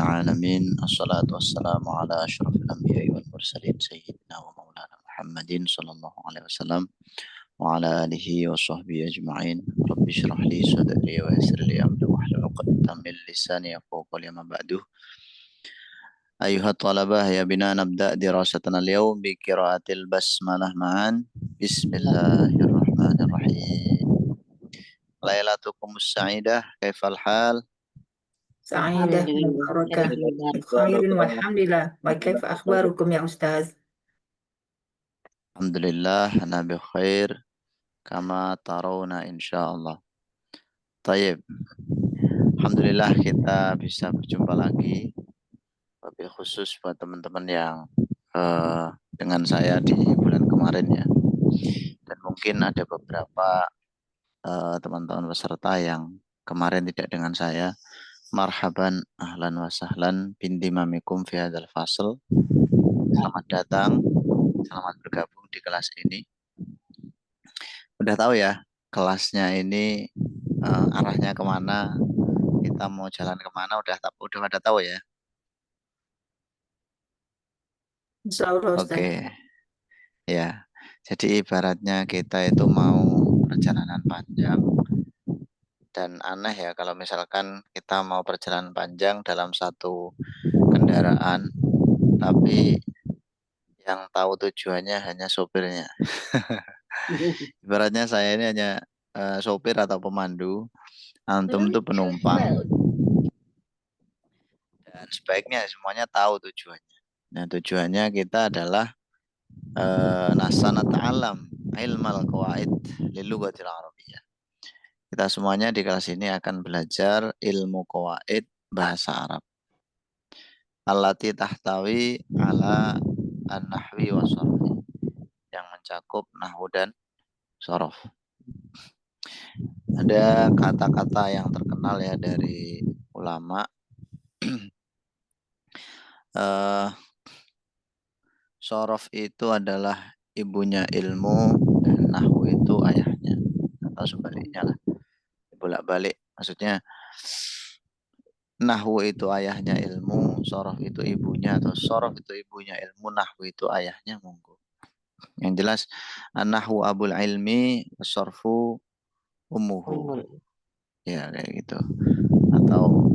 العالمين الصلاة والسلام على أشرف الأنبياء والمرسلين سيدنا ومولانا محمد صلى الله عليه وسلم وعلى آله وصحبه أجمعين رب اشرح لي صدري ويسر لي أمري واحلل عقدة من لساني يفقهوا قولي ما بعده. أيها الطلبة يا بنا نبدأ دراستنا اليوم بقراءة البسملة معا. بسم الله الرحمن الرحيم. ليلتكم السعيدة، كيف الحال؟ سعيدة الحمد لله مباركة بخير والحمد لله. وكيف أخباركم يا أستاذ؟ الحمد لله أنا بخير كما ترون إن شاء الله. Taib. Alhamdulillah kita bisa berjumpa lagi. Wabil khusus buat teman-teman yang dengan saya di bulan kemarin ya. Dan mungkin ada beberapa teman-teman peserta yang kemarin tidak dengan saya. Marhaban, ahlan wa sahlan, bindimamikum fi hadzal fasl. Selamat datang, selamat bergabung di kelas ini. Udah tahu ya, kelasnya ini arahnya kemana, kita mau jalan kemana, udah pada tahu ya. Insya Allah, Ustaz. Oke, ya. Jadi ibaratnya kita itu mau perjalanan panjang. Dan aneh ya kalau misalkan kita mau perjalanan panjang dalam satu kendaraan, tapi yang tahu tujuannya hanya sopirnya. Ibaratnya saya ini hanya sopir atau pemandu, antum itu penumpang. Dan sebaiknya semuanya tahu tujuannya. Nah, tujuannya kita adalah nasana ta'alam ilmal qawaid lilughatil arabiyyah. Kita semuanya di kelas ini akan belajar ilmu qawaid bahasa Arab. Allati tahtawi ala an-nahwi wa sharfi, yang mencakup nahwu dan sorof. Ada kata-kata yang terkenal ya dari ulama. Sorof itu adalah ibunya ilmu dan nahwu itu ayahnya, atau sebaliknya lah, bolak-balik. Maksudnya nahwu itu ayahnya ilmu, sorof itu ibunya, atau sorof itu ibunya ilmu, nahwu itu ayahnya. Monggo. Yang jelas nahwu abul ilmi, sorfu ummuhu. Ya kayak gitu. Atau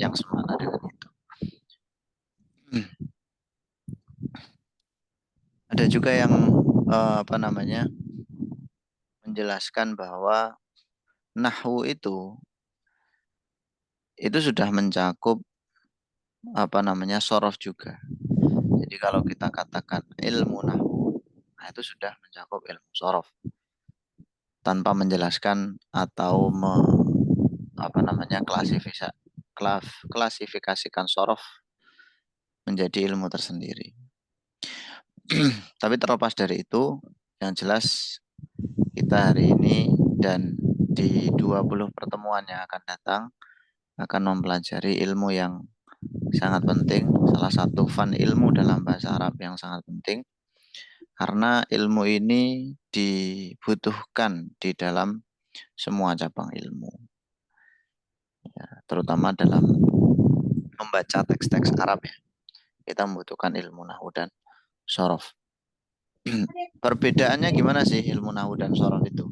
yang semana dengan itu. Ada juga yang menjelaskan bahwa nahwu itu sudah mencakup sorof juga. Jadi kalau kita katakan ilmu nahwu, nah itu sudah mencakup ilmu sorof tanpa menjelaskan atau klasifikasikan sorof menjadi ilmu tersendiri. Tapi terlepas dari itu, yang jelas kita hari ini dan di 20 pertemuan yang akan datang akan mempelajari ilmu yang sangat penting, salah satu fan ilmu dalam bahasa Arab yang sangat penting, karena ilmu ini dibutuhkan di dalam semua cabang ilmu, ya, terutama dalam membaca teks-teks Arab ya. Kita membutuhkan ilmu nahwu dan sorof. Perbedaannya gimana sih ilmu nahwu dan sorof itu?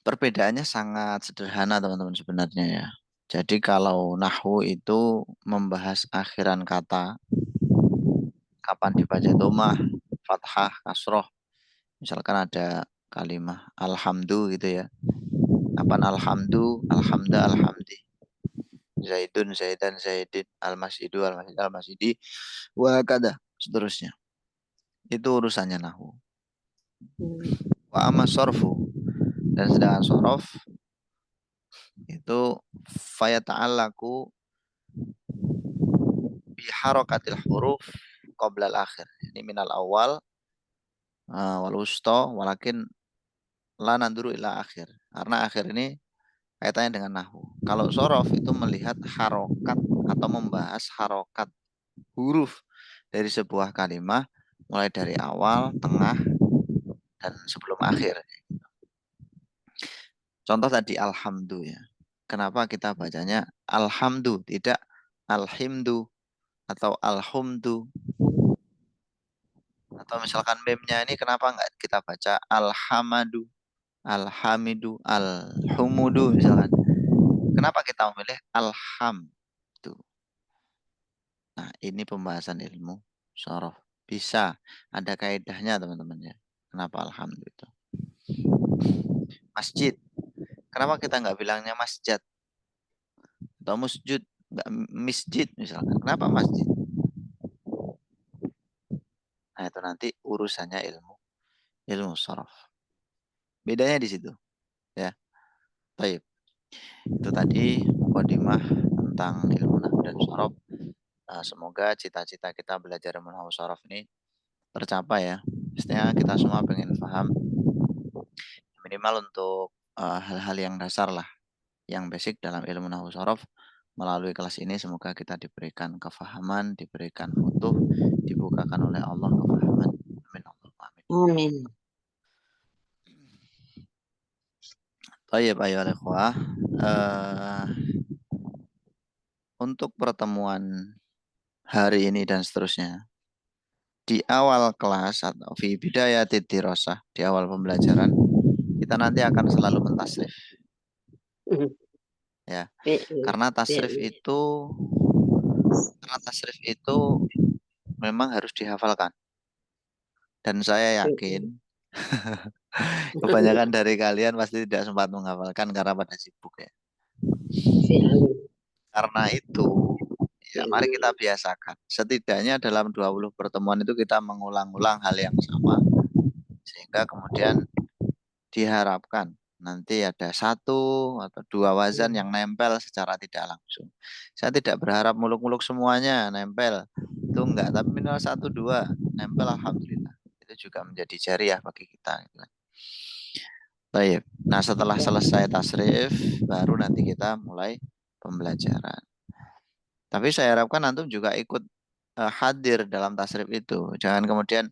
Perbedaannya sangat sederhana teman-teman sebenarnya ya. Jadi kalau nahwu itu membahas akhiran kata, kapan dibaca domah, fathah, kasroh. Misalkan ada kalimah alhamdu gitu ya. Kapan alhamdu, alhamda, alhamdi. Zaidun, zaidan, zaidin, al-masjidu, al-masjid, al-masjidi, wa kada, seterusnya. Itu urusannya nahwu. Wa amma sorfu, dan sedangkan sorof itu fayata'allaku biharokatil huruf qabla al-akhir. Ini minal awal wal wusta walakin la nanduru ila akhir. Karena akhir ini kaitannya dengan nahwu. Kalau sorof itu melihat harokat atau membahas harokat huruf dari sebuah kalimah mulai dari awal, tengah, dan sebelum akhir. Contoh tadi alhamdulillah. kenapa kita bacanya alhamdu, tidak alhimdu atau alhumdu. Atau misalkan memnya ini kenapa nggak kita baca alhamadu, alhamidu, alhumudu misalkan. Kenapa kita memilih alhamdu? Nah, ini pembahasan ilmu sorof. Bisa ada kaidahnya teman-teman ya. Kenapa alhamdu itu? Masjid. Kenapa kita nggak bilangnya masjid? Atau musjud, nggak misjid misalkan. Kenapa masjid? Nah, itu nanti urusannya ilmu sorof. Bedanya di situ, ya. Baik. Itu tadi mukadimah tentang ilmu nahwu dan sorof. Semoga cita-cita kita belajar ilmu nahwu sorof ini tercapai ya. Pastinya kita semua pengen paham minimal untuk hal-hal yang dasar lah, yang basic dalam ilmu nahwu sorof. Melalui kelas ini semoga kita diberikan kefahaman, diberikan futuh, dibukakan oleh Allah kefahaman. Amin. Amin. Baik, ayo ikhwah. Untuk pertemuan hari ini dan seterusnya, di awal kelas atau fi bidayatid dirasah, di awal pembelajaran, kita nanti akan selalu mentasrif. Ya, karena tasrif itu memang harus dihafalkan. Dan saya yakin kebanyakan dari kalian pasti tidak sempat menghafalkan karena pada sibuk ya. Karena itu, ya mari kita biasakan. Setidaknya dalam 20 pertemuan itu kita mengulang-ulang hal yang sama. Sehingga kemudian diharapkan nanti ada 1 atau 2 wazan yang nempel secara tidak langsung. Saya tidak berharap muluk-muluk semuanya nempel. Itu enggak, tapi minimal 1-2 nempel alhamdulillah. Itu juga menjadi jariah bagi kita. Baik. Nah, setelah selesai tasrif, baru nanti kita mulai pembelajaran. Tapi saya harapkan antum juga ikut hadir dalam tasrif itu. Jangan kemudian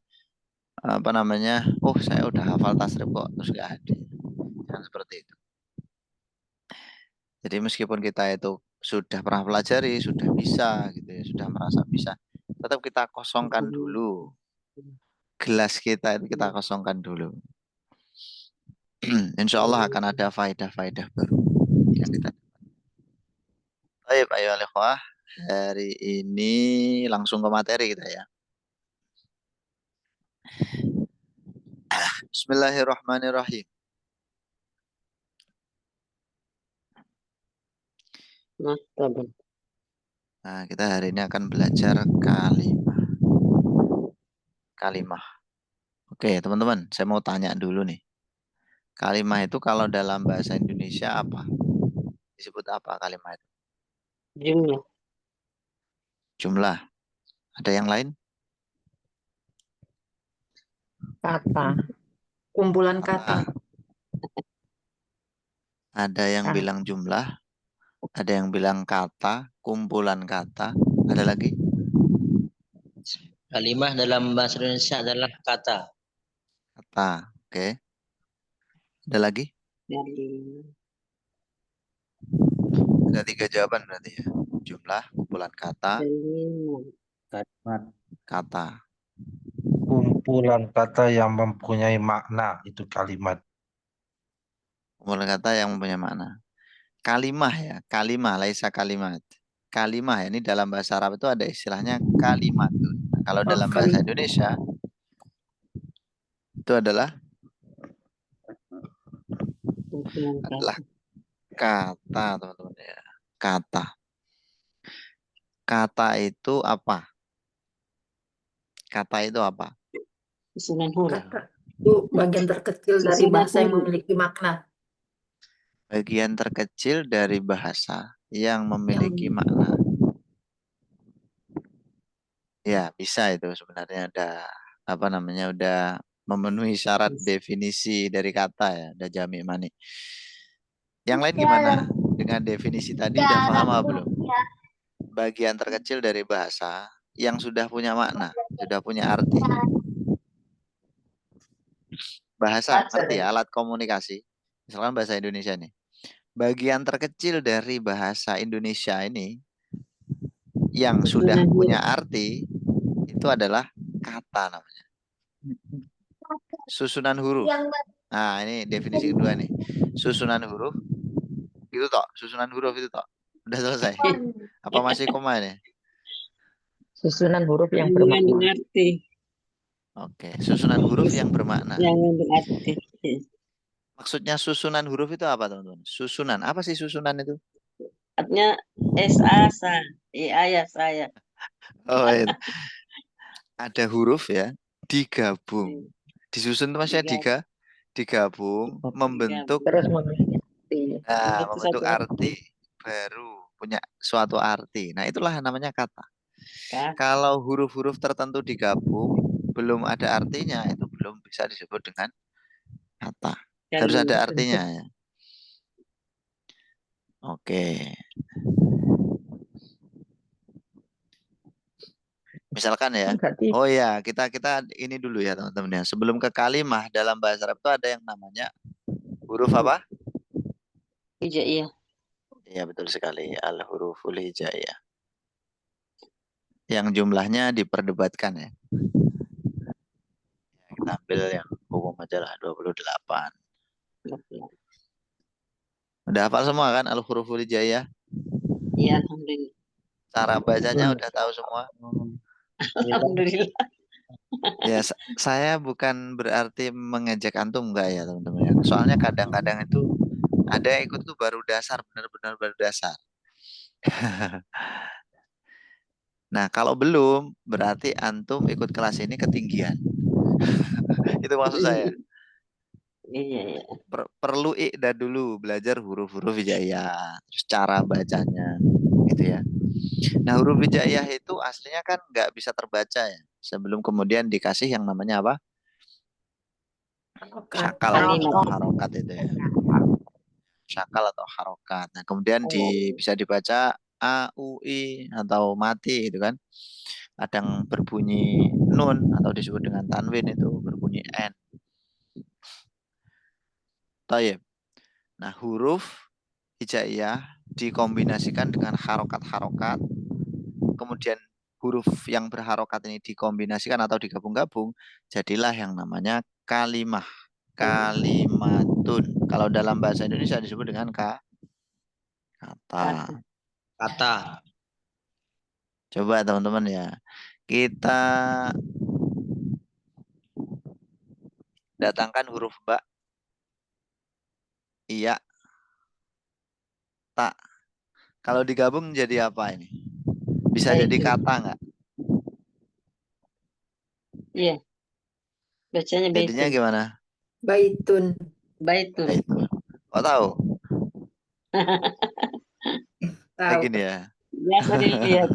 saya udah hafal tasrif kok terus gak hadir. Jangan seperti itu. Jadi meskipun kita itu sudah pernah pelajari, sudah bisa gitu ya, sudah merasa bisa, tetap kita kosongkan dulu. Gelas kita itu kita kosongkan dulu. Insya Allah akan ada faedah-faedah baru yang kita. Baik, ayo ikhwah. Hari ini langsung ke materi kita ya. Bismillahirrahmanirrahim. Nah, kita hari ini akan belajar kalimah. Oke, teman-teman, saya mau tanya dulu nih. Kalimah itu kalau dalam bahasa Indonesia apa? Disebut apa kalimah itu? Jumlah. Jumlah. Ada yang lain? Kata. Kumpulan kata. Ada yang bilang jumlah, ada yang bilang kata, kumpulan kata, ada lagi? Kalimah dalam bahasa Indonesia adalah kata. Kata, oke. Ada lagi? Ada 3 jawaban berarti ya. Jumlah, kumpulan kata, Kalimat. kata. Kumpulan kata yang mempunyai makna itu kalimat. Kumpulan kata yang mempunyai makna. Kalimah ya, kalimah, laisa kalimat. Kalimah ya, ini dalam bahasa Arab itu ada istilahnya kalimat. Nah, kalau dalam bahasa Indonesia itu adalah kata, teman-teman ya. Kata. Kata itu apa? Kata itu apa? Kata itu bagian terkecil dari bahasa yang memiliki makna. Bagian terkecil dari bahasa yang memiliki makna. Ya, bisa itu sebenarnya udah memenuhi syarat definisi dari kata ya, udah jami mani. Yang lain gimana? Dengan definisi tadi udah paham apa belum? Bagian terkecil dari bahasa yang sudah punya makna, sudah punya arti. Bahasa, arti ya, alat komunikasi. Misalkan bahasa Indonesia nih. bagian terkecil dari bahasa Indonesia ini yang sudah punya arti itu adalah kata namanya. Susunan huruf. Nah, ini definisi kedua nih. Susunan huruf. Itu toh, susunan huruf itu toh. Udah selesai. Apa masih koma ini? Susunan huruf yang bermakna. Oke, susunan huruf yang bermakna. Yang berarti. Maksudnya susunan huruf itu apa, teman-teman? Susunan. Apa sih susunan itu? Artinya SA sa. Ya saya. Oh, itu. Ada huruf ya, digabung. Disusun itu maksudnya digabung, membentuk Terus memiliki arti. Nah, Itu membentuk saja. arti baru, punya suatu arti. Nah, itulah yang namanya kata. Kata. Kalau huruf-huruf tertentu digabung, belum ada artinya, itu belum bisa disebut dengan kata. Harus ada artinya ya. Oke. Misalkan ya. Oh ya, kita ini dulu ya, teman-teman ya. Sebelum ke kalimah dalam bahasa Arab itu ada yang namanya huruf apa? Hijaiyah. Iya, betul sekali. Al-huruful hijaiyah. Yang jumlahnya diperdebatkan ya. Kita ambil yang umum aja lah, 28. Udah hafal semua kan al-huruful hijaiyah? Iya, alhamdulillah. Cara bacanya udah tahu semua? Alhamdulillah. Ya, saya bukan berarti mengejek antum enggak ya, teman-teman ya. Soalnya kadang-kadang itu ada yang ikut tuh baru dasar, benar-benar baru dasar. Nah, kalau belum, berarti antum ikut kelas ini ketinggian. Itu maksud saya. Iya. Perlu ikda dulu, belajar huruf-huruf hijaiyah, terus cara bacanya, gitu ya. Nah, huruf hijaiyah itu aslinya kan nggak bisa terbaca ya, sebelum kemudian dikasih yang namanya apa? Syakal atau harokat itu ya. Syakal atau harokat. Nah, kemudian bisa dibaca A, U, I atau mati itu kan. Kadang berbunyi nun atau disebut dengan tanwin itu berbunyi N. Taib. Nah, huruf hijaiyah dikombinasikan dengan harokat-harokat. Kemudian huruf yang berharokat ini dikombinasikan atau digabung-gabung, jadilah yang namanya kalimah. Kalimatun. Kalau dalam bahasa Indonesia disebut dengan kata. Coba teman-teman ya. Kita datangkan huruf ba, iya, tak. Kalau digabung jadi apa ini? Bisa jadi kata nggak? Iya. Bacanya Jadinya baitun. gimana? Baitun. Baitun. Oh, tahu? Kayak Tahu. gini ya. Biasa dilihat.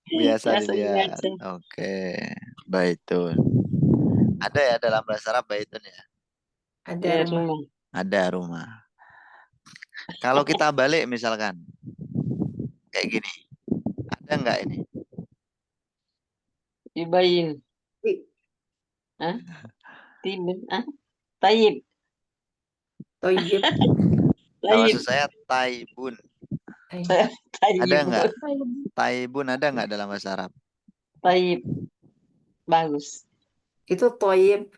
Biasa Biasa dilihat. dibaca. Oke. Baitun. Ada ya dalam bahasa Arab baitun ya? Ada Ya, rumah. rumah. Ada rumah. Kalau kita balik misalkan kayak gini, ada nggak ini? Dibayin. Hah? Tibin. Taib. Toyib. Nah, Taib. maksud saya taibun. Taib. Ada nggak? Taibun ada nggak dalam bahasa Arab? Taib. Bagus. Itu toyib.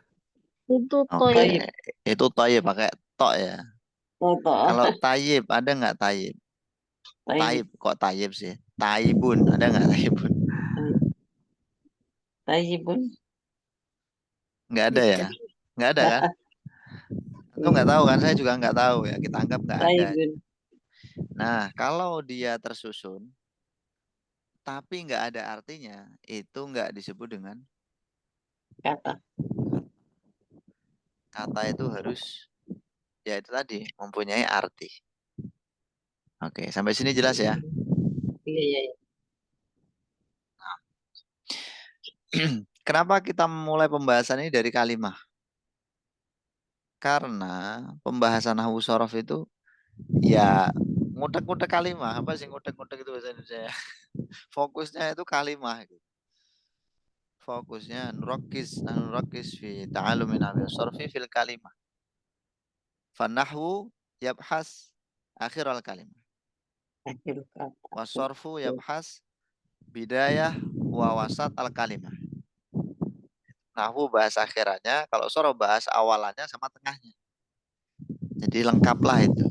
Itu Oke, itu taib pakai to ya. Toto. Kalau taib ada nggak taib? Taib kok taib sih? Taibun ada nggak taibun? Taibun. Nggak ada ya? Nggak ada kan? Itu nggak tahu kan? Saya juga nggak tahu ya. Kita anggap nggak ada. Taibun. Nah, kalau dia tersusun tapi nggak ada artinya, itu nggak disebut dengan Kata. kata. Itu harus ya itu tadi mempunyai arti. Oke, sampai sini jelas ya. Iya. Kenapa kita memulai pembahasan ini dari kalimah? Karena pembahasan nahwu shorof itu ya ngutek-ngutek kalimah. Apa sih ngutek-ngutek itu bahasa Indonesia? Fokusnya itu kalimah gitu. Fokusnya nurakis fi ta'alumi nahwi shorfi fil kalimah. Fanahwu yabhas akhirul kalimah. Akhir kata. Wasorfu yabhas bidayah wa wasat al kalimah. Nahwu bahas akhirannya, kalau sorof bahas awalannya sama tengahnya. Jadi lengkaplah itu.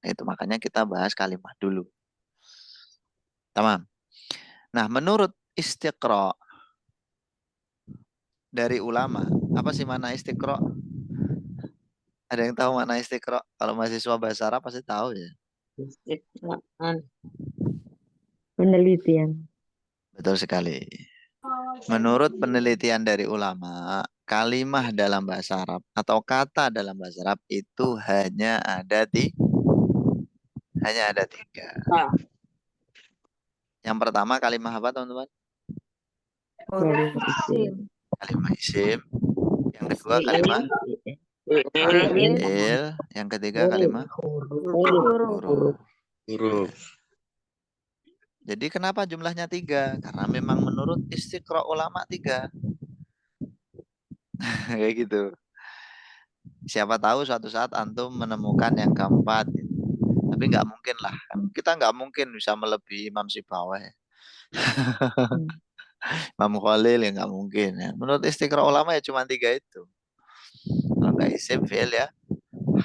Itu makanya kita bahas kalimah dulu. Tamam. Nah, menurut istiqra dari ulama, apa sih makna istiqra? Ada yang tahu makna istiqra? Kalau mahasiswa bahasa Arab pasti tahu ya. Istiqraan. Penelitian. Betul sekali. Menurut penelitian dari ulama, kalimah dalam bahasa Arab atau kata dalam bahasa Arab itu hanya ada tiga. Ah. Yang pertama kalimah apa teman-teman? Isim. Kalimah isim. Yang kedua kalimah fi'il. Yang ketiga kalimah huruf. Huruf. Jadi kenapa jumlahnya 3? Karena memang menurut istiqra ulama 3. Kayak gitu. Siapa tahu suatu saat antum menemukan yang keempat. Tapi nggak mungkin lah. Kita nggak mungkin bisa melebihi Imam Sibawai. Imam Khalil ya nggak mungkin. Ya. Menurut istiqra ulama ya cuma 3 itu. Kalau nggak isim, fi'il ya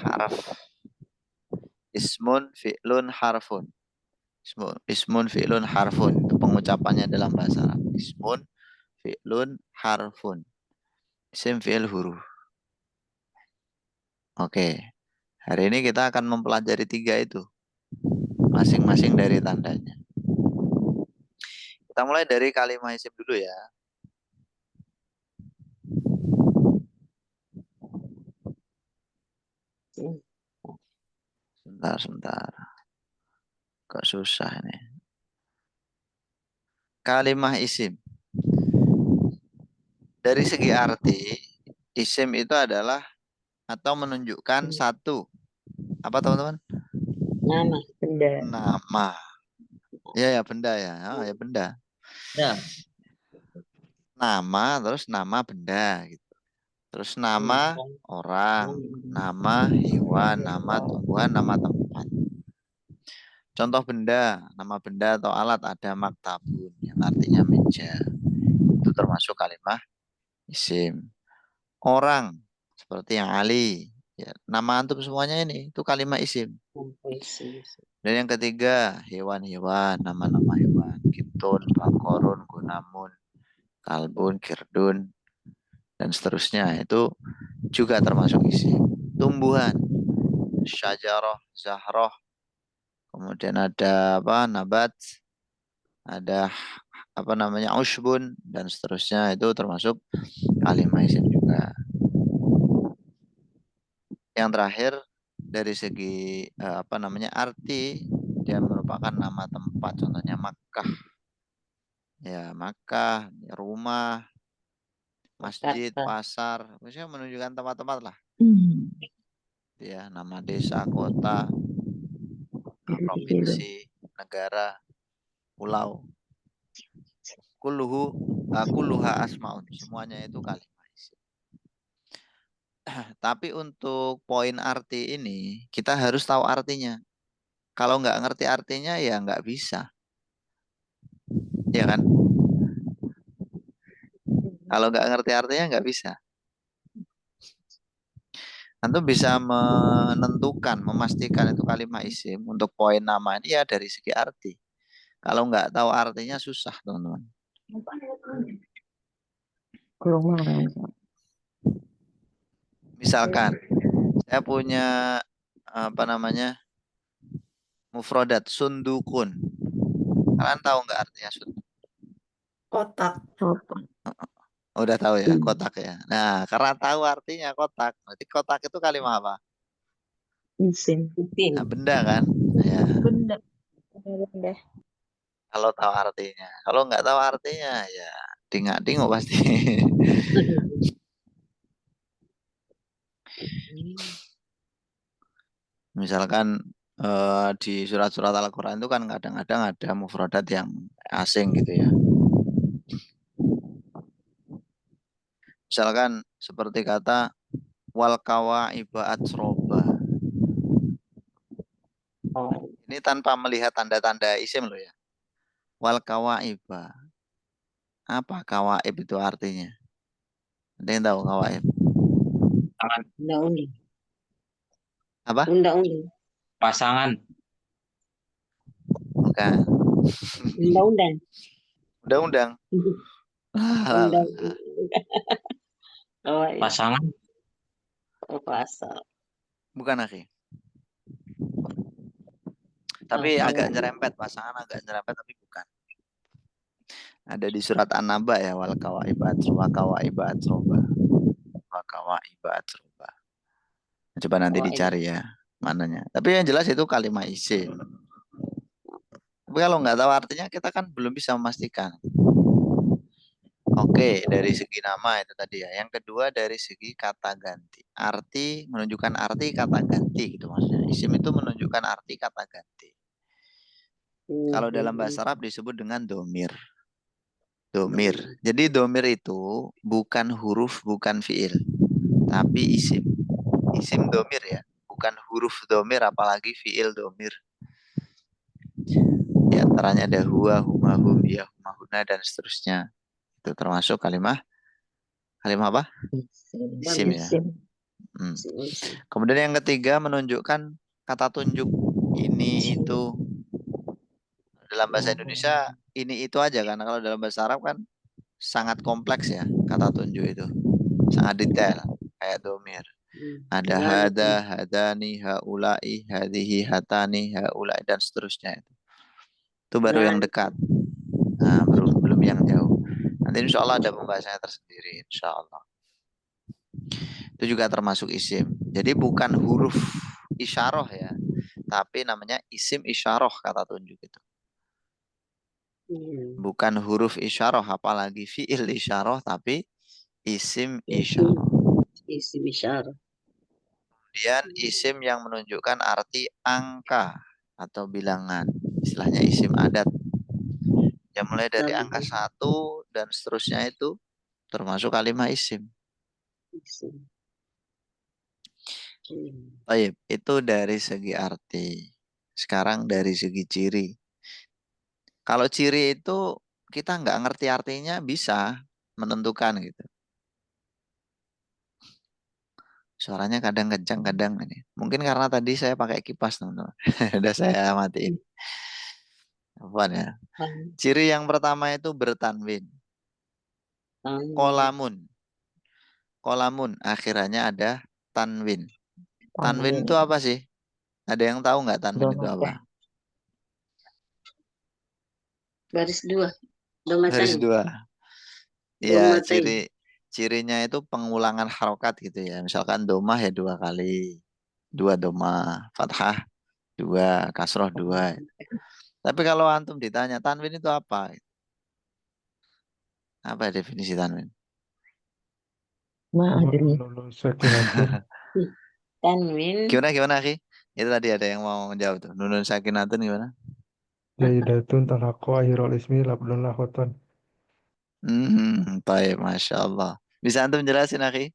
harf. Ismun, fi'lun, harfun. Ismun, fi'lun, harfun. Itu pengucapannya dalam bahasa Arab. Ismun, fi'lun, harfun. Isim, fi'il, huruf. Oke. Hari ini kita akan mempelajari 3 itu. Masing-masing dari tandanya. Kita mulai dari kalimah isim dulu ya. Sebentar. Kok susah ini. Kalimah isim. Dari segi arti, isim itu adalah atau menunjukkan satu. Apa teman-teman? Nama. Benda. Nama. Ya benda ya. Oh, ya benda. Ya. Nama terus nama benda gitu. Terus nama orang, nama hewan, nama tumbuhan, nama tempat. Contoh benda, nama benda atau alat ada maktabun yang artinya meja. Itu termasuk kalimah isim. Orang seperti yang Ali, ya, nama antum semuanya ini itu kalimah isim. Dan yang ketiga hewan-hewan, nama-nama hewan, kitun, bakorun, gunamun, kalbun, kirdun, dan seterusnya itu juga termasuk isim. Tumbuhan, syajarah, zahroh, kemudian ada apa nabat, ada apa namanya ushbun dan seterusnya itu termasuk kalimah isim juga. Yang terakhir dari segi apa namanya arti dia merupakan nama tempat, contohnya Makkah. Ya, Makkah, rumah, masjid, pasar, maksudnya menunjukkan tempat-tempat lah. Ya, nama desa, kota, provinsi, negara, pulau. Kulluha asmaun. Semuanya itu kalimah isim. Tapi untuk poin arti ini kita harus tahu artinya. Kalau nggak ngerti artinya ya nggak bisa. Ya kan? Kalau nggak ngerti artinya nggak bisa. Antum bisa menentukan, memastikan itu kalimah isim untuk poin nama ini ya dari segi arti. Kalau nggak tahu artinya susah, teman-teman. Misalkan saya punya apa namanya mufrodat sundukun. Kalian tahu nggak artinya sunduk? Kotak. Udah tahu ya, kotak ya. Nah, karena tahu artinya kotak, berarti kotak itu kalimah apa? Isim. Nah, benda kan? Ya. Benda. Kalau tahu artinya, kalau nggak tahu artinya, ya dingak-dinguk pasti. Misalkan di surat-surat Al-Quran itu kan kadang-kadang ada mufradat yang asing gitu ya. Misalkan seperti kata Wal kawaiba atsroba. Oh, Ini tanpa melihat tanda-tanda isim loh ya. Wal kawaiba. Apa kawaib itu artinya? Ada yang tahu kawaib? undang-undang. Apa? Undang-undang. Pasangan. Bukan. Undang-undang. Undang-undang. Undang. Oh, iya. Pasangan. Oh, pasal. Bukan akhi. Tapi Oh, agak iya. nyerempet, pasangan agak nyerempet tapi bukan. Ada di surat An-Naba ya, wal kawaiba atsroba. Wa kawaiba atsroba. Coba nanti Oh, iya. dicari ya mananya. Tapi yang jelas itu kalimat isim. Tapi kalau nggak tahu artinya kita kan belum bisa memastikan. Oke, dari segi nama itu tadi ya. Yang kedua dari segi kata ganti. Arti menunjukkan arti kata ganti gitu maksudnya. Isim itu menunjukkan arti kata ganti. Kalau dalam bahasa Arab disebut dengan domir. Domir. Jadi domir itu bukan huruf, bukan fiil, tapi isim. Isim domir ya, bukan huruf domir apalagi fiil domir. Di antaranya ada huwa, huma, hum, ya, huma, huna dan seterusnya. Itu termasuk kalimat apa? Isim ya. Hmm. Kemudian yang ketiga menunjukkan kata tunjuk. Ini itu. Dalam bahasa Indonesia ini itu aja karena kalau dalam bahasa Arab kan sangat kompleks ya kata tunjuk itu. Sangat detail kayak domir. Ada hada, hadani, haulai, hadihi, hatani, haulai dan seterusnya itu. Itu baru yang dekat. Nah, belum yang jauh. Nanti insya Allah ada pembahasannya tersendiri, insya Allah. Itu juga termasuk isim. Jadi bukan huruf isyarah ya, tapi namanya isim isyarah kata tunjuk itu. Bukan huruf isyarah, apalagi fi'il isyarah, tapi isim isyarah. Isim isyarah. Kemudian isim yang menunjukkan arti angka atau bilangan. Istilahnya isim adat. Yang mulai dari angka 1 dan seterusnya itu termasuk kalimat isim. Baik, itu dari segi arti. Sekarang dari segi ciri. Kalau ciri itu kita nggak ngerti artinya bisa menentukan gitu. Suaranya kadang kencang, kadang ini. Mungkin karena tadi saya pakai kipas, teman-teman. Udah saya matiin. Apa ya? Ciri yang pertama itu bertanwin. Kolamun. Kolamun. Akhirannya ada tanwin. Tanwin itu apa sih? Ada yang tahu nggak tanwin itu apa? Baris dua. Baris dua. Ya, cirinya itu pengulangan harokat gitu ya. Misalkan domah ya 2 kali. 2 domah. Fathah 2. Kasroh 2. Tapi kalau antum ditanya tanwin itu apa? Apa definisi tanwin? Tanwin. Gimana Ki? Itu tadi ada yang mau menjawab tuh. Nunun sakinatun gimana? Zaidatun talaqo akhirul ismi labdun lahoton. Baik, Masya Allah. Bisa antum jelasin Aki?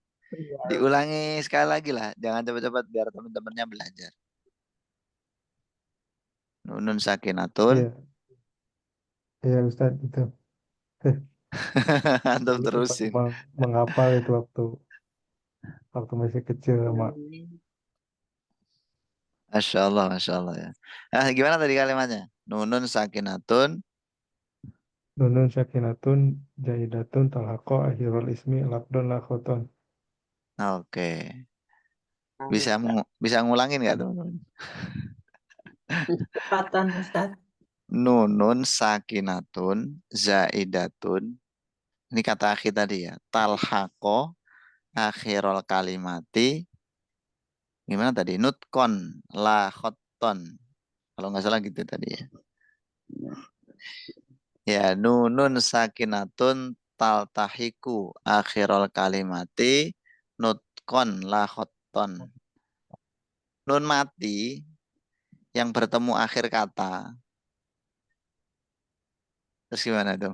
Diulangi sekali lagi lah. Jangan cepat-cepat biar teman-temannya belajar. Nunun sakinatun. Iya. Iya Ustaz itu. Antum Dulu sempat terusin. menghafal itu waktu masih kecil sama. Masya Allah, Masya Allah ya. Nah, gimana tadi kalimatnya? Nunun sakinatun. Nunun sakinatun zaidatun talaqo akhirul ismi labdun lahoton. Oke. Bisa ngulangin nggak teman-teman? Cepatan Ustaz. Nunun sakinatun zaidatun. Ini kata akhir tadi ya. Talhaqo akhirul kalimati. Gimana tadi? Nutkon la khotton. Kalau nggak salah gitu tadi ya. Ya, nunun sakinatun taltahiku akhirul kalimati nutkon la khotton. Nun mati yang bertemu akhir kata. Terus gimana tuh?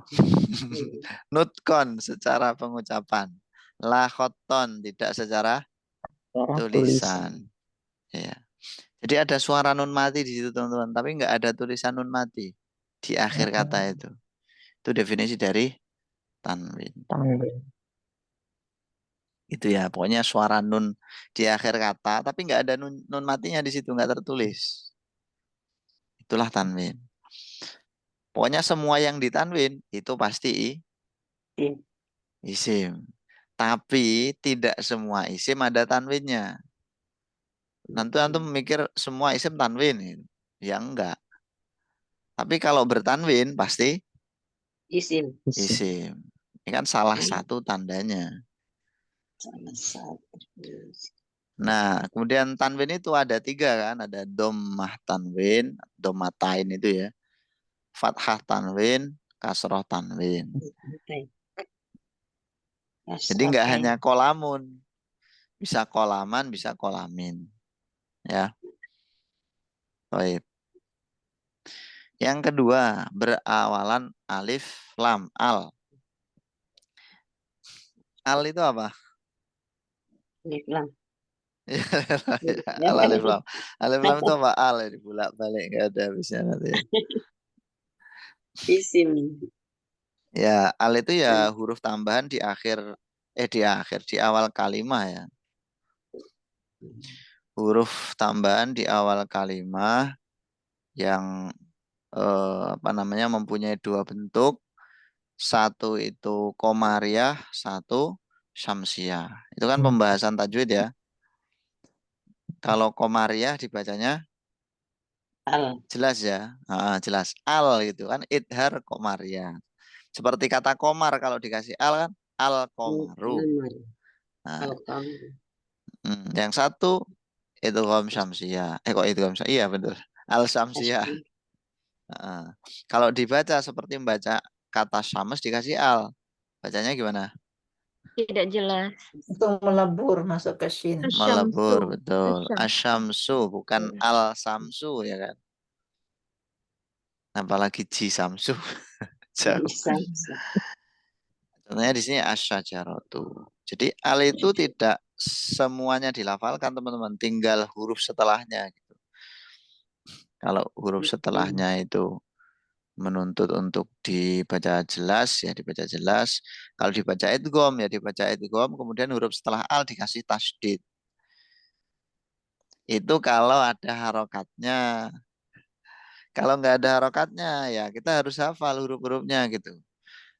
Nutkon secara pengucapan. La khotton tidak secara Suara tulisan. Ya. Jadi ada suara nun mati di situ teman-teman, tapi nggak ada tulisan nun mati di akhir kata itu. Itu definisi dari tanwin. tanwin. Itu ya, pokoknya suara nun di akhir kata, tapi nggak ada nun matinya di situ, nggak tertulis. Itulah tanwin. Pokoknya semua yang ditanwin itu pasti Iya. isim. Tapi tidak semua isim ada tanwinnya. Nanti antum mikir semua isim tanwin. Ya enggak. Tapi kalau bertanwin pasti Isim. isim. Ini kan salah satu tandanya. Salah satu. Nah, kemudian tanwin itu ada 3 kan. Ada dhammah tanwin, dhammatain itu ya. Fathah tanwin, kasroh tanwin. Jadi nggak hanya kolamun. Bisa kolaman, bisa kolamin. Ya. Baik. Yang kedua, berawalan alif, lam, al. Al itu apa? Alif lam. Al alif lam. Alif lam itu apa? Al ya, bolak-balik nggak ada habisnya nanti. Isim. Ya, al itu ya huruf tambahan di di awal kalimat ya. Huruf tambahan di awal kalimat yang mempunyai 2 bentuk. Satu itu komariah, satu syamsiah. Itu kan pembahasan tajwid ya. Kalau komariah dibacanya Al. jelas ya. Jelas. Al gitu kan. Idhar komariah. Seperti kata komar kalau dikasih al kan. Al komaru. Kamar. Nah, Al kamar. yang satu itu syamsiah. Kok itu syamsiah? Iya betul. Al syamsiah. Kalau dibaca seperti membaca kata syams dikasih al. Bacanya gimana? Tidak jelas. Itu melebur masuk ke shin. Melebur, Asyamsu. betul. Asyam. Asyamsu, bukan al-samsu ya kan. Apalagi ji samsu. Jauh. Contohnya di sini asyajaratu. Jadi al itu tidak semuanya dilafalkan teman-teman, tinggal huruf setelahnya gitu. Kalau huruf setelahnya itu menuntut untuk dibaca jelas ya dibaca jelas. Kalau dibaca idgham ya dibaca idgham, kemudian huruf setelah al dikasih tasydid. Itu kalau ada harokatnya. Kalau nggak ada harokatnya ya kita harus hafal huruf-hurufnya gitu.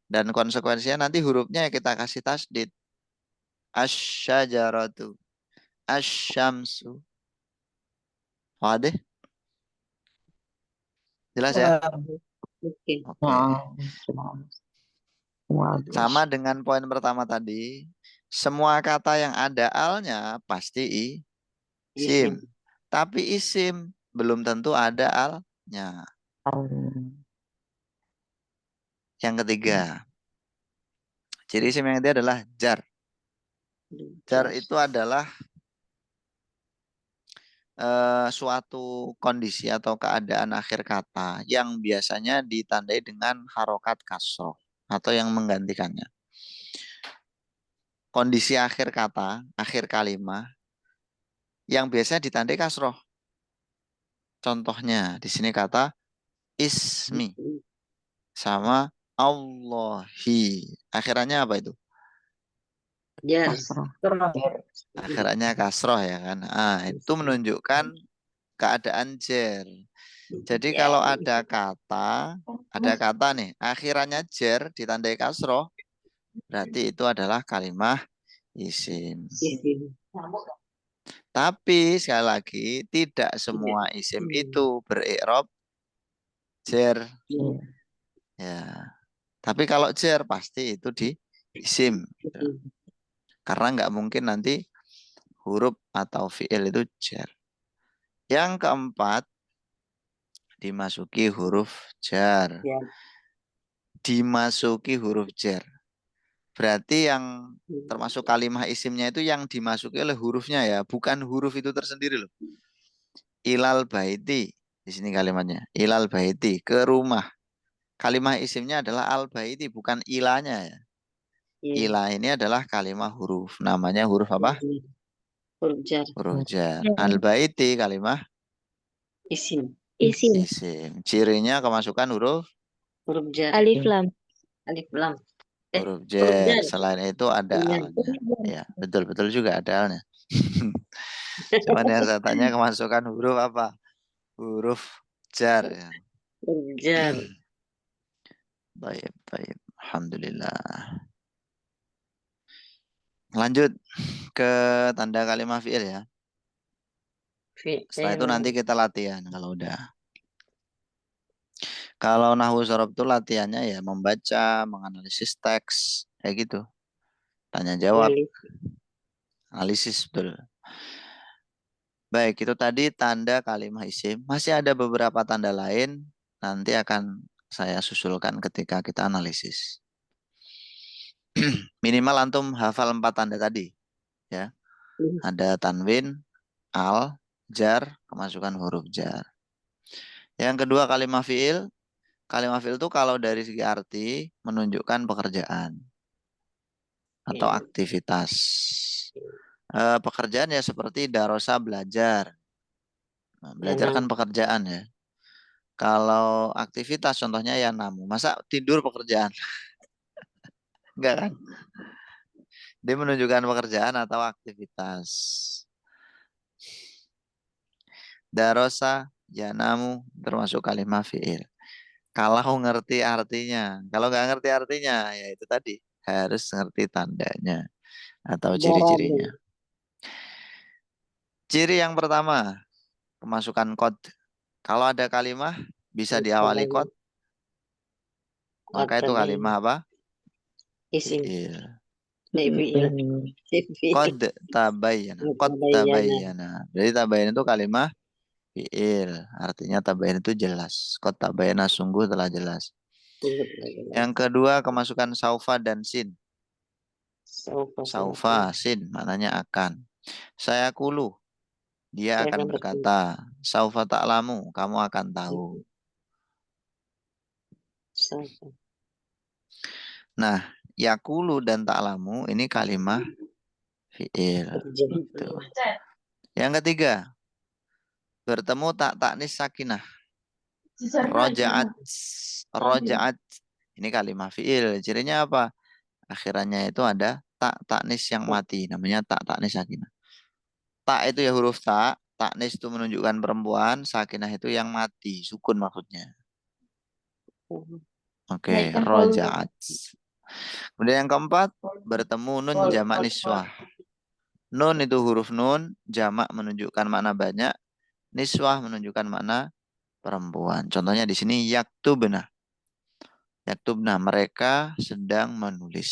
Dan konsekuensinya nanti hurufnya kita kasih tasdid. Asyajaratu, asyamsu. Wadah? Jelas ya? Oke. Oke. Sama dengan poin pertama tadi. Semua kata yang ada alnya pasti isim. Tapi isim belum tentu ada alnya. Yang ketiga. Ciri isim yang ketiga adalah jar. Jar itu adalah suatu kondisi atau keadaan akhir kata yang biasanya ditandai dengan harokat kasroh atau yang menggantikannya. Kondisi akhir kata, akhir kalimat yang biasanya ditandai kasroh. Contohnya di sini kata ismi sama Allahi. Akhirannya apa itu? Jar. Akhirannya kasroh ya kan. Itu menunjukkan keadaan jer. Jadi kalau ada kata nih, akhirannya jer ditandai kasroh, berarti itu adalah kalimat isim. Tapi sekali lagi, tidak semua isim itu beri'rab jer. Ya. Tapi kalau jer pasti itu di isim. Karena nggak mungkin nanti huruf atau fi'il itu jer. Yang keempat, dimasuki huruf jar. Dimasuki huruf jar. Berarti yang termasuk kalimat isimnya itu yang dimasuki oleh hurufnya ya, bukan huruf itu tersendiri loh. Ilal baiti, di sini kalimatnya. Ilal baiti, ke rumah. Kalimat isimnya adalah al baiti, bukan ilanya ya. Ilah ini adalah kalimat huruf. Namanya huruf apa? huruf jar, huruf jar. Ya. Al-baiti kalimah isim, Isim. isim. Cirinya kemasukan huruf huruf jar, Alif lam. alif lam, huruf huruf jar. jar, Selain itu ada Iya. alnya. Ya, betul-betul juga ada alnya. Cuman yang saya tanya kemasukan huruf apa? Huruf jar ya. huruf jar, Baik, baik. Alhamdulillah. Lanjut ke tanda kalimat fi'il ya. Setelah itu nanti fi'il, kita latihan kalau udah. Kalau nahwu sorof itu latihannya ya membaca, menganalisis teks, kayak gitu. Tanya jawab, alif, analisis betul. Baik, itu tadi tanda kalimat isim. Masih ada beberapa tanda lain, nanti akan saya susulkan ketika kita analisis. Minimal antum hafal 4 tanda tadi, ya. Ada tanwin, al, jar, kemasukan huruf jar. Yang kedua kalimat fi'il. Kalimat fi'il itu kalau dari segi arti menunjukkan pekerjaan atau Iya. aktivitas. Pekerjaan ya seperti darosa belajar. Nah, belajar Ya, kan pekerjaan ya. Kalau aktivitas contohnya ya namu. Masa tidur pekerjaan? Enggak kan? Dia menunjukkan pekerjaan atau aktivitas. Darosa, yanamu termasuk kalimat fi'il. Kalau ngerti artinya. Kalau nggak ngerti artinya ya itu tadi. Harus ngerti tandanya atau daraba, ciri-cirinya. Ciri yang pertama, kemasukan kod. Kalau ada kalimat bisa diawali kod, maka itu kalimat apa? isim, Fi'il. fi'il, Kod tabayyana. Kod tabayyana. Jadi tabayyana itu kalimat fi'il. Artinya tabayyana itu jelas. Kod tabayyana sungguh telah jelas. Yang kedua kemasukan saufa dan sin. Saufa, sin maknanya akan. Saya kulu. Dia Saya akan akan berkata. Saufa ta'lamu. Kamu akan tahu. saufa, Nah, yakulu dan ta'lamu ini kalimat fi'il. Gitu. Yang ketiga, bertemu tak taknis sakinah. Rojaat. Rojaat. Ini kalimat fi'il. Cirinya apa? Akhirannya itu ada tak taknis yang mati. Namanya tak taknis sakinah. Tak itu ya huruf tak. Taknis itu menunjukkan perempuan. Sakinah itu yang mati. Sukun maksudnya. Oke, rojaat. Kemudian yang keempat, bertemu nun jamak niswah. Nun itu huruf nun, jamak menunjukkan makna banyak, niswah menunjukkan makna perempuan. Contohnya di sini yaktubna. Yaktubna, mereka sedang menulis.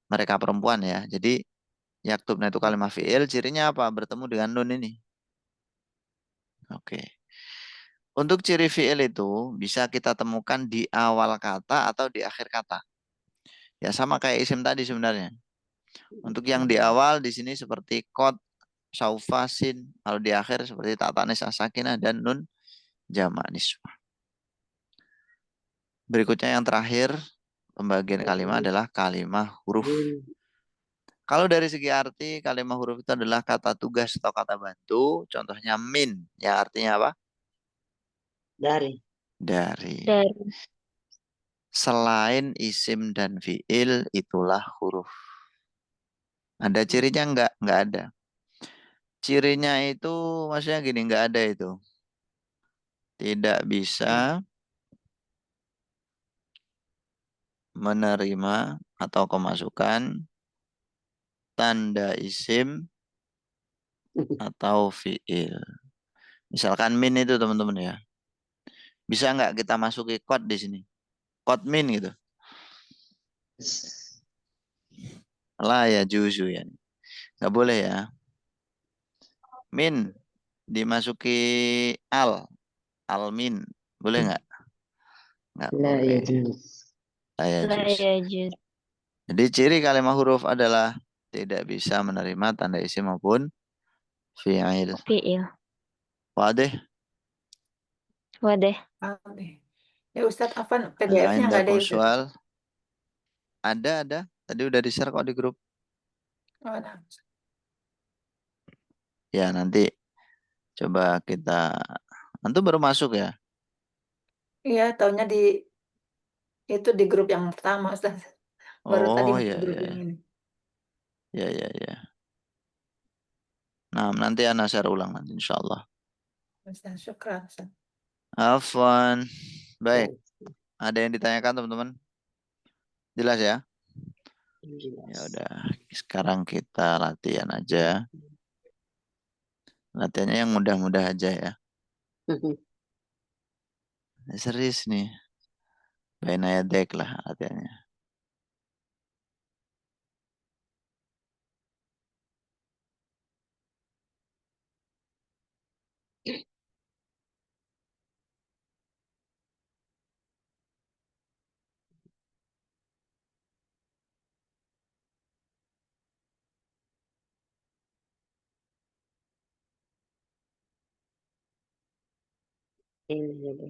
Mereka perempuan ya. Jadi yaktubna itu kalimat fi'il, cirinya apa? Bertemu dengan nun ini. Oke. Untuk ciri fi'il itu bisa kita temukan di awal kata atau di akhir kata. Ya sama kayak isim tadi sebenarnya. Untuk yang di awal di sini seperti kot, saufasin. Kalau di akhir seperti tatanis asakinah dan nun jamak niswah. Berikutnya yang terakhir pembagian kalimat adalah kalimat huruf. Kalau dari segi arti kalimat huruf itu adalah kata tugas atau kata bantu. Contohnya min, yang artinya apa? dari, Dari. Dari. Selain isim dan fiil itulah huruf. Ada cirinya enggak? Enggak ada. Cirinya itu maksudnya gini, enggak ada itu. Tidak bisa menerima atau kemasukan tanda isim atau fiil. Misalkan min itu teman-teman ya. Bisa nggak kita masuki kod di sini? Kod min gitu. Lah ya juzu ya. Nggak boleh ya. Min dimasuki al. Al min. Boleh nggak? Nggak boleh. La ya La juz. yajuz. Jadi ciri kalimat huruf adalah tidak bisa menerima tanda isim maupun fi'il. Fi'il. Wadih. Wadah. Oke. Ya Ustadz Afan, Hal PDF-nya nggak ada indakum ya Ustadz? soal. Ada. Tadi udah di-share kok di grup. Oh, ada. Ya, nanti coba kita. Antum baru masuk ya? Iya, taunya itu di grup yang pertama, Ustaz. Baru tadi Oh, masuk ya, grup ya. yang ini. Ya, ya, ya. Nah, nanti ana share ulang nanti insya Allah. Ustaz, syukran, Ustaz. Afwan. Baik. Ada yang ditanyakan teman-teman? Jelas ya? Ya udah. Sekarang kita latihan aja. Latihannya yang mudah-mudah aja ya. Serius nih. Bainaya dek lah latihannya. Ini jadi.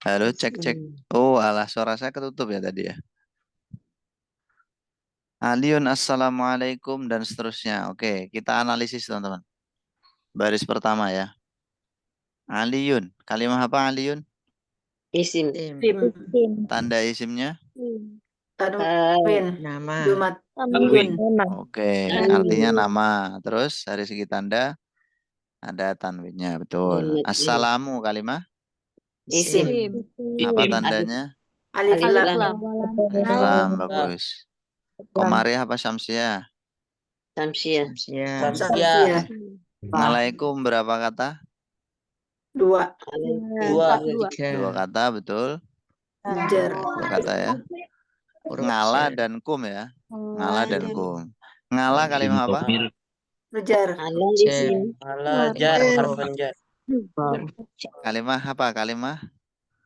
Halo, cek. Oh, alah suara saya ketutup ya tadi ya. Aliyun, assalamualaikum dan seterusnya. Oke, kita analisis teman-teman. Baris pertama ya. Aliyun, kalimah apa Aliyun? Isim. Tim, Tanda isimnya? Tanwin, Nama. Jumat, Tanwin. Oke, artinya nama. Terus dari segi tanda ada tanwinnya, betul. Assalamu kalimah? Isim. Apa tandanya? Alif Alif Lam, Lam. Islam, bagus. Komariah apa Syamsiah? Samsiah. Samsiah, Alaikum berapa kata? 2, Dua kata, betul. Jar, Dua kata ya. Ngala dan kum ya. Ngala dan kum. Ngala kalimah apa? Rujar, Allah isim. Kalimah apa? Kalimah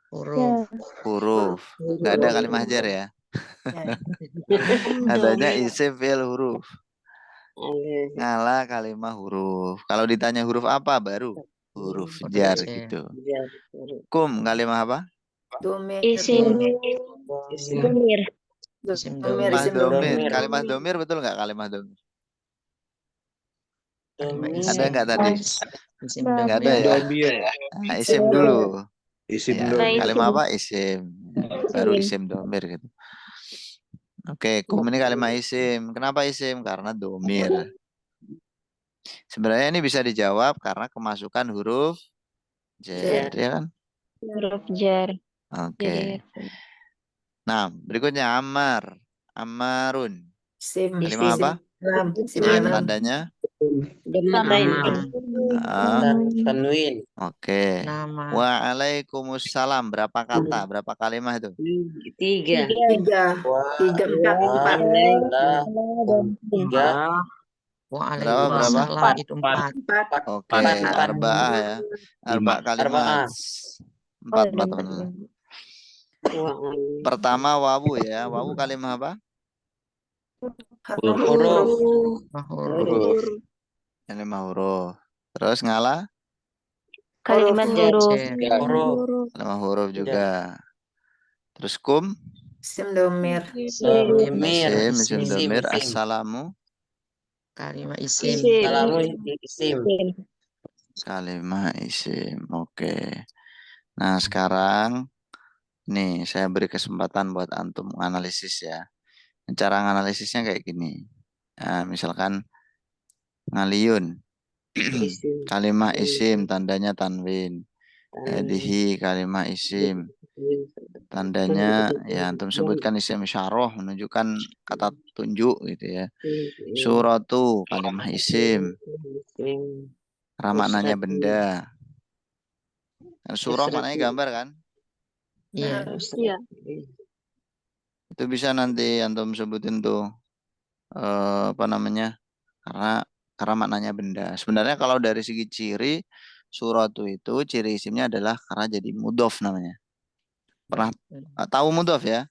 Huruf. huruf. Nggak ada kalimah jar ya. ya. Adanya isim fi'il huruf. Alif. Ngala kalimah huruf. Kalau ditanya huruf apa baru huruf jar Jar. gitu. Jar. Kum kalimah apa? Domir, Isim. Isim. Domir. Isim Domir, Kalimah isim domir. domir. Kalimah domir betul nggak kalimah domir? Kalimah Ada isim. nggak tadi? Isim Nggak ada domir. ya. Nah, isim dulu. Isim Ya, domir. kalimah apa? Isim. Baru isim domir gitu. Oke, kum ini kalimah isim. Kenapa isim? Karena domir. Sebenarnya ini bisa dijawab karena kemasukan huruf jar, ya kan? Huruf jar. Oke. Nah, berikutnya Ammar. Ammarun. Isim, Kalimah apa? Lam, isim Isim alam, tandanya? Tanda Oke. Nama. Waalaikumsalam. Berapa kata? Berapa kalimah itu? 3. 3, 4, Waalaikumsalam itu 4. 4, Oke, arba'ah ya. Arba kalimat. 4 teman-teman. Pertama wawu ya. Wawu kalimah apa? huruf, Huruf. Kalimah huruf. Terus ngala? kalimat huruf. Kalimah huruf juga. Terus kum? isim domir, Isim domir. Assalamu? Kalimah isim. Kalimah isim. Oke. Nah, sekarang nih saya beri kesempatan buat antum menganalisis ya. Cara menganalisisnya kayak gini. Nah, misalkan ngaliyun. Kalimah isim tandanya tanwin. Hadihi kalimah isim. Tandanya ya antum sebutkan isim syarah menunjukkan kata tunjuk gitu ya. Suratu kalimah isim. Maknanya benda. Surah maknanya gambar kan? Iya. Iya. Itu bisa nanti antum sebutin tuh apa namanya? Karena maknanya benda. Sebenarnya kalau dari segi ciri suratu itu ciri isimnya adalah karena jadi mudhof namanya. Pernah tahu mudhof ya?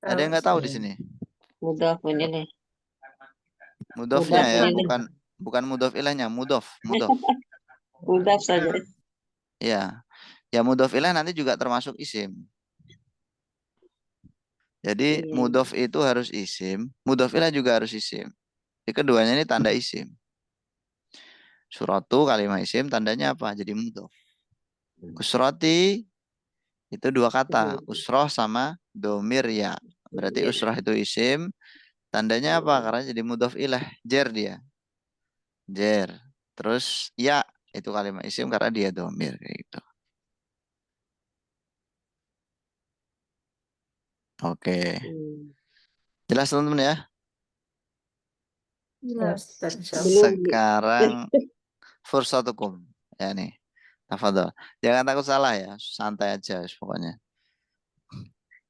Ada yang nggak tahu di sini? Mudah punya deh. Mudhofnya Mudhof ya, ini. bukan mudhof ilahnya, mudhof. Mudah saja. Ya. Ya mudhof ilah nanti juga termasuk isim. Jadi Iya. mudhof itu harus isim, mudhof ilah juga harus isim. Jadi keduanya ini tanda isim. Suratu kalimah isim tandanya apa? Jadi mudhof. Usroti itu dua kata, usroh sama domir ya. Berarti Iya. usroh itu isim, tandanya apa? Karena jadi mudhof ilah, jer dia. Jer. Terus ya itu kalimat isim karena dia domir kayak gitu. Oke. Jelas teman-teman ya? Ya, Ustaz, insya Allah. Belum. Sekarang fursatukum. Ya nih. Tafadhol. Jangan takut salah ya, santai aja pokoknya.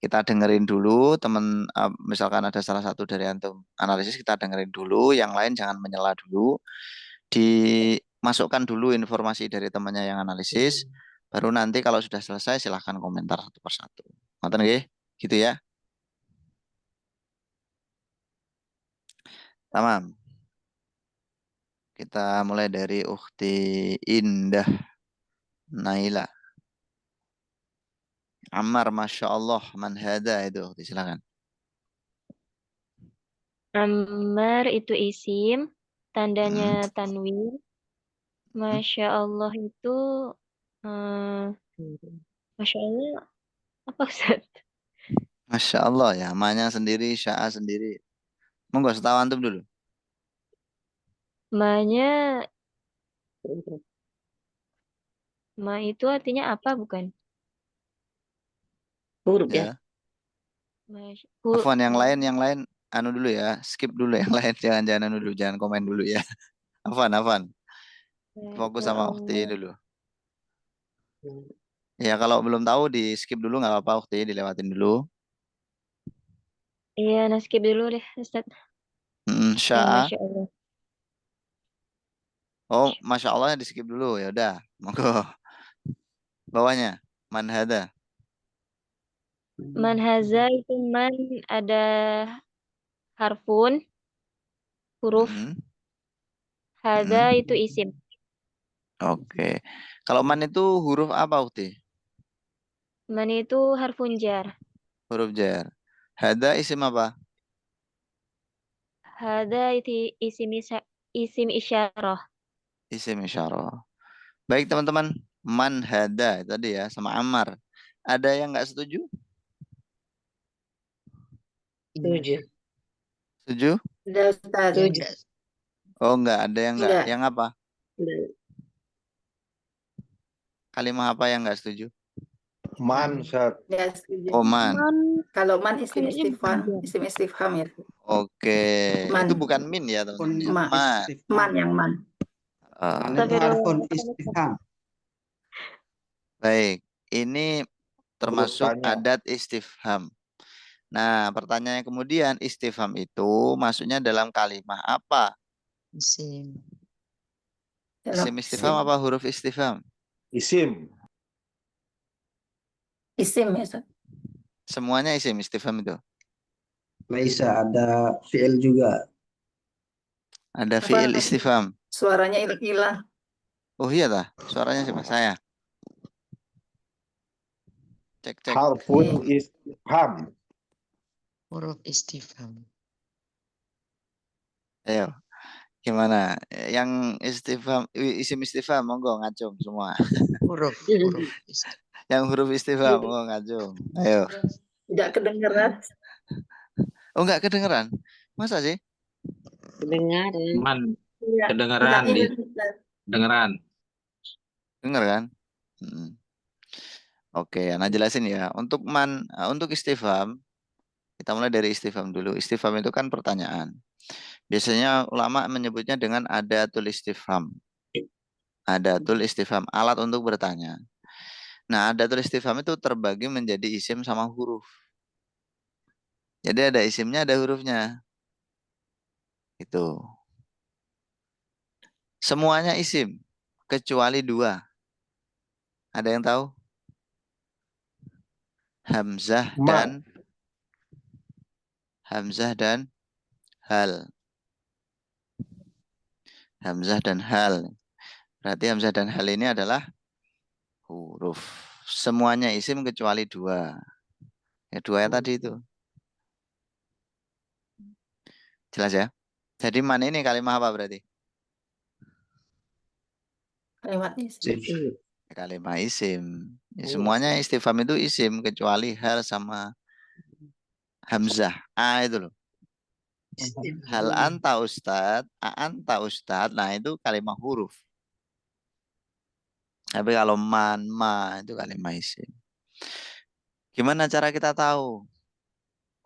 Kita dengerin dulu teman, misalkan ada salah satu dari antum analisis, kita dengerin dulu, yang lain jangan menyela dulu. Dimasukkan dulu informasi dari temannya yang analisis, baru nanti kalau sudah selesai silahkan komentar satu persatu. Ngoten nggih? Gitu ya. Tamam. Kita mulai dari Ukhti Indah Naila. Ammar, Masya Allah, man hada itu, silakan. Ammar itu isim, tandanya tanwin. Masya Allah itu, Masya Allah, apa Ustaz? Masya Allah ya, amanya sendiri, sya'a sendiri. Monggo setahu antum dulu. Ma-nya, ma itu artinya apa bukan? Huruf ya. Ya. Afwan, yang lain anu dulu ya, skip dulu yang lain, jangan anu dulu, jangan komen dulu ya. Afwan. Fokus Ya sama Ukhti Allah. dulu. Ya kalau belum tahu di skip dulu nggak apa-apa, Ukhti dilewatin dulu. Iya, nah skip dulu deh Ustaz. Yang Sya'a. Masya Allah. Oh, Masya Allah di skip dulu ya udah. Monggo. Bawahnya man hada. Man haza itu man ada harfun, huruf. Hada itu isim. Oke. Kalau man itu huruf apa, Ukhti? Man itu harfun jar. Huruf jar. Hada isim apa? Hada itu isim isyarah. Isim isyarah. Baik teman-teman, man hada tadi ya sama Ammar. Ada yang nggak setuju? Setuju. Setuju? Sudah, Ustaz. Setuju. Oh nggak, ada yang nggak. Enggak. Yang apa? Kalimah apa yang nggak setuju? Man, Ustaz. Ya, setuju. Oh man. Kalau man isim Kayaknya istifham, bukan. isim istifham ya. Oke. Man. Itu bukan min ya teman-teman. Ya. Man. Man. Man yang man. Ah, Man itu harfun istifham. baik. Ini termasuk tanya. adat istifham. Nah, pertanyaan kemudian istifham itu maksudnya dalam kalimah apa? Isim. Isim istifham apa huruf istifham? Isim. Isim ya, Ustaz. Semuanya isim istifham itu. Laisa ada fi'il juga. Ada Apa? fi'il istifham. Suaranya hilang. Oh iya dah, suaranya siapa? Saya. Cek. Harfun istifham. Huruf istifham. Ayo, gimana? Yang istifham, isim istifham, monggo ngacung semua. Huruf istifham. Yang huruf istifham, monggo ngacung. Ayo. Tidak kedengeran. Oh, enggak kedengeran. Masa sih? Kedengaran. Man, Iya. kedengeran Tidak di hilang, Ustaz. kedengeran. Dengar kan? Oke, nah jelasin ya. Untuk untuk istifham, kita mulai dari istifham dulu. Istifham itu kan pertanyaan. Biasanya ulama menyebutnya dengan adatul istifham. Adatul istifham, alat untuk bertanya. Nah, adatul istifham itu terbagi menjadi isim sama huruf. Jadi ada isimnya, ada hurufnya. Itu. Semuanya isim kecuali dua. Ada yang tahu? Hamzah Ma. dan hal. Hamzah dan hal. Berarti hamzah dan hal ini adalah huruf. Semuanya isim kecuali dua. Ya dua yang tadi itu. Jelas ya? Jadi man ini kalimat apa berarti? Kalimat isim. Kalimat isim. Ya, semuanya istifham itu isim kecuali hal sama hamzah. A itu loh. Hal anta ustad, anta ustad. Nah itu kalimat huruf. Tapi kalau man, ma itu kalimat isim. Gimana cara kita tahu?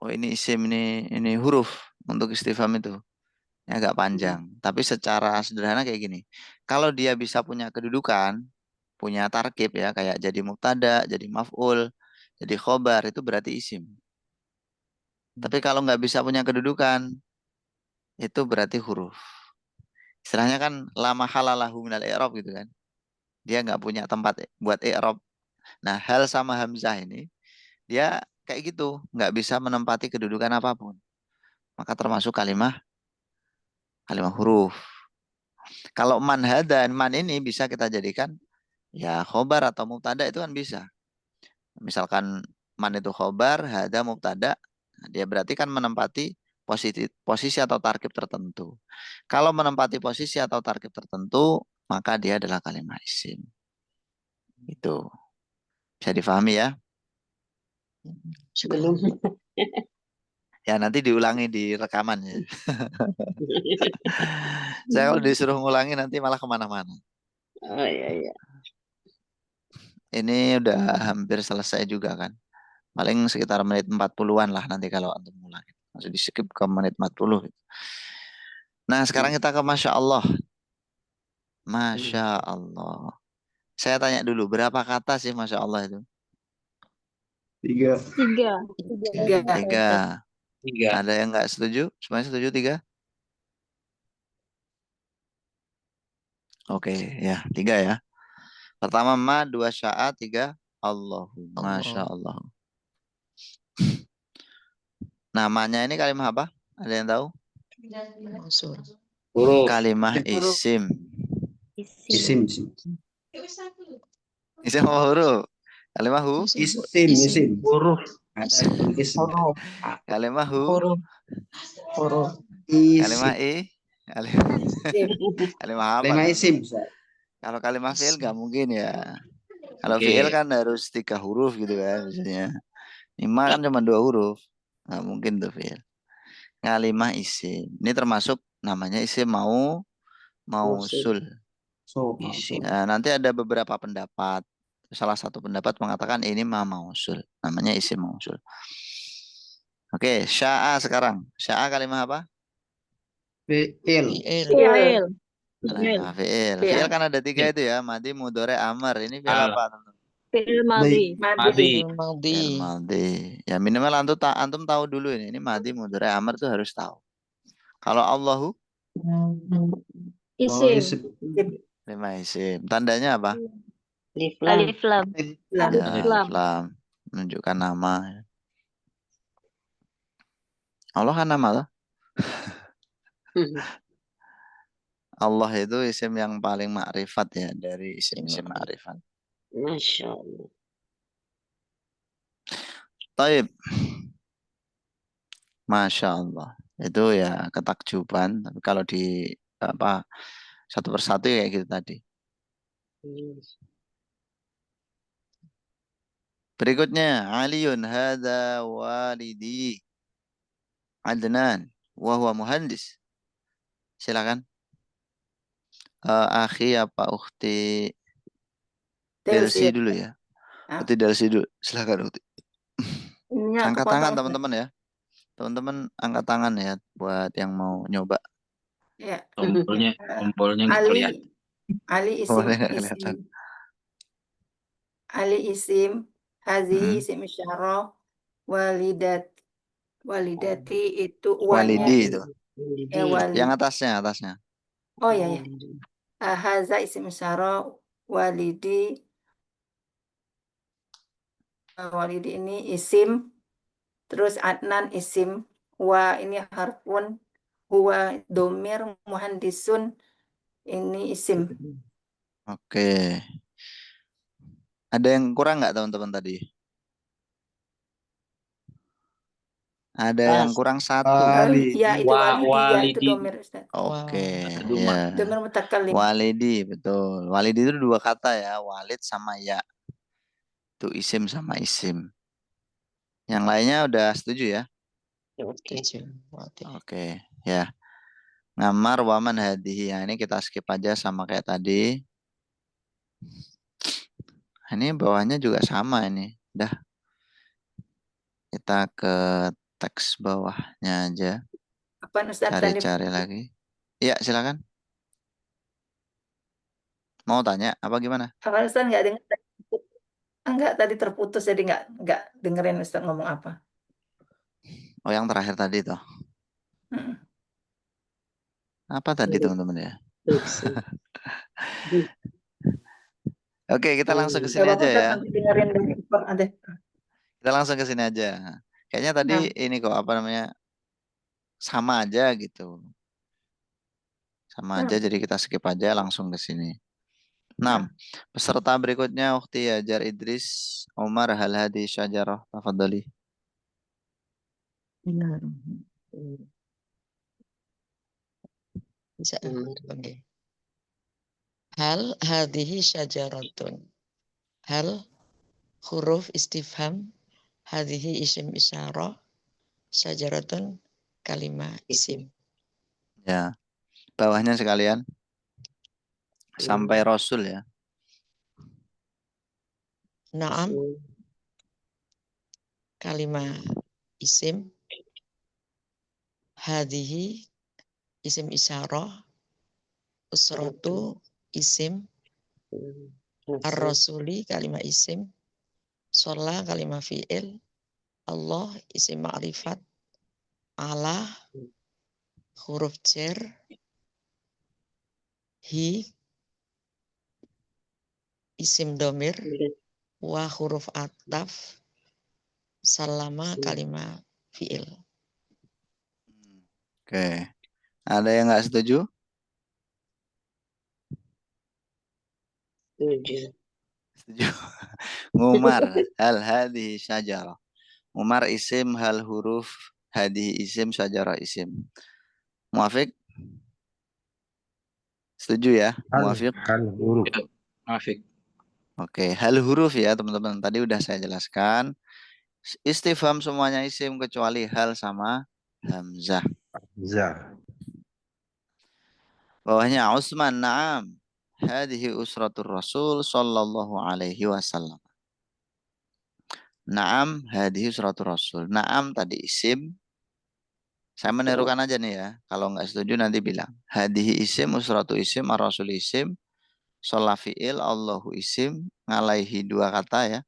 Oh ini isim, ini huruf untuk istifham itu. Ini agak panjang. Tapi secara sederhana kayak gini. Kalau dia bisa punya kedudukan, punya tarkib ya, kayak jadi mubtada, jadi maf'ul, jadi khobar, itu berarti isim. Tapi kalau nggak bisa punya kedudukan, itu berarti huruf. Istilahnya kan lama halalahu minal i'rab gitu kan. Dia nggak punya tempat buat i'rab. Nah, hal sama hamzah ini, dia kayak gitu, nggak bisa menempati kedudukan apapun. Maka termasuk kalimat huruf. Kalau man hadan, man ini bisa kita jadikan ya khobar atau mubtada itu kan bisa. Misalkan man itu khobar, hada mubtada, dia berarti kan menempati posisi atau tarkib tertentu. Kalau menempati posisi atau tarkib tertentu, maka dia adalah kalimat isim. Itu bisa difahami ya? Belum. Ya nanti diulangi di rekaman ya. Saya kalau disuruh ngulangi nanti malah kemana-mana. Oh iya. Ini udah hampir selesai juga kan. Paling sekitar menit 40-an lah nanti kalau antum ngulangi. Langsung di skip ke menit 40. Nah sekarang kita ke Masya Allah. Masya Allah. Saya tanya dulu, berapa kata sih Masya Allah itu? 3. 3. 3. Ada yang nggak setuju? Semuanya setuju 3? Oke, ya 3 ya. Pertama ma, 2 sya'a, 3 Allahu. Masya Allah. Namanya ini kalimat apa? Ada yang tahu? Mansur. Kalimat isim. Isim. Isim apa huruf? Kalimat hu? Isim. Huruf. Ada tulis. Kalimat hu? Huruf. Kalimat i? Kalimat apa? Kalimat isim. Kalau kalimat fi'il nggak mungkin ya. Kalau fi'il kan harus 3 huruf gitu kan biasanya. 5 kan cuma 2 huruf. Nggak mungkin tuh fi'il. Kalimat isim. Ini termasuk namanya isim mausul. Nah, nanti ada beberapa pendapat. Salah satu pendapat mengatakan ini mausul. Namanya isim mausul. Oke, sya'a sekarang. Sya'a kalimat apa? Fi'il. Kalimat fi'il. Fi'il kan ada 3 itu ya. Madi, mudhari, amar. Ini fi'il apa? Fi'il madhi. Fi'il madhi. Ya minimal antum tahu dulu ini. Ini madi, mudhari, amar tuh harus tahu. Kalau Allahu? Isim. Kalimat isim. Tandanya apa? Alif lam. Ya, alif lam. Menunjukkan nama. Allah kan nama loh. Allah itu isim yang paling makrifat ya dari isim-isim makrifat. Masya Allah. Taib. Masya Allah. Itu ya ketakjuban. Tapi kalau di satu persatu ya kayak gitu tadi. Berikutnya Aliun hadza walidi Adnan wa huwa muhandis. Silakan. Akhi apa ukhti Delsi dulu ya. Ukhti Delsi dulu. Silakan ukhti. Angkat tangan teman-teman ya. Teman-teman angkat tangan ya buat yang mau nyoba. Ya. Kumpulnya nggak kelihatan. Ali isim. Ali isim. Hazi isim isyarah. Walidat. Walidati itu uanya Walidi itu. ya wali. Yang atasnya. Oh ya ya. Haza isim isyarah, walidi. Walidi ini isim, terus Adnan isim, wa ini harfun, huwa domir, muhandisun ini isim. Oke. Ada yang kurang nggak teman-teman tadi? Ada yang kurang satu. Ya itu walidi, ya itu Walidi. domir Ustaz. Oke, Duma. ya. Domir mutakallim. Walidi, betul. Walidi itu dua kata ya, walid sama ya. Itu isim sama isim. Yang lainnya udah setuju ya? Oke, ya. Ngamar waman hadihi. Nah, ini kita skip aja sama kayak tadi. Ini bawahnya juga sama ini. Udah. Kita ke teks bawahnya aja. Apa Ustaz tadi? Cari-cari lagi. Iya, silakan. Mau tanya apa gimana? Apa Ustaz nggak dengar? Enggak, tadi terputus jadi nggak dengerin Ustaz ngomong apa. Oh, yang terakhir tadi tuh. Hmm. Apa tadi teman-teman ya? Oke, kita langsung ke sini Coba aja Ustaz ya. nanti dengerin dulu. Ada. Kita langsung ke sini aja. Kayaknya tadi ini kok apa namanya? Sama aja gitu. Sama aja jadi kita skip aja langsung ke sini. 6. Peserta berikutnya Ukhti Hajar Idris Umar Halhadi Syajarah. Tafadhali. Bisa. Oke. Hal hadhihi syajaratun. Hal huruf istifham hadhihi isim isyarah syajaratun kalimah isim. Ya. Bawahnya sekalian. Sampai Rasul ya. Naam kalimah isim hadhihi isim isyarah usratu isim ar-rasuli kalimah isim sholla kalimah fi'il Allah isim ma'rifat ala huruf jar hi isim domir wa huruf ataf salama kalimah fi'il. Oke. Ada yang nggak setuju? Setuju. Ngumar hal hadhihi syajarah. Umar isim hal huruf hadhihi isim syajarah isim. Muafiq? Setuju ya? Muafiq? Hal huruf. Muafiq. Oke, hal huruf ya teman-teman. Tadi udah saya jelaskan. Istifham semuanya isim kecuali hal sama hamzah. Za. Bawahnya Utsman, na'am. Hadhihi usratur Rasul sallallahu alaihi wasallam. Naam, hadhihi usratur Rasul. Naam tadi isim. Saya menirukan aja nih ya. Kalau nggak setuju nanti bilang. Hadhihi isim, usratu isim, ar-rasul isim, sholla fi'il, Allahu isim, ngalaihi dua kata ya.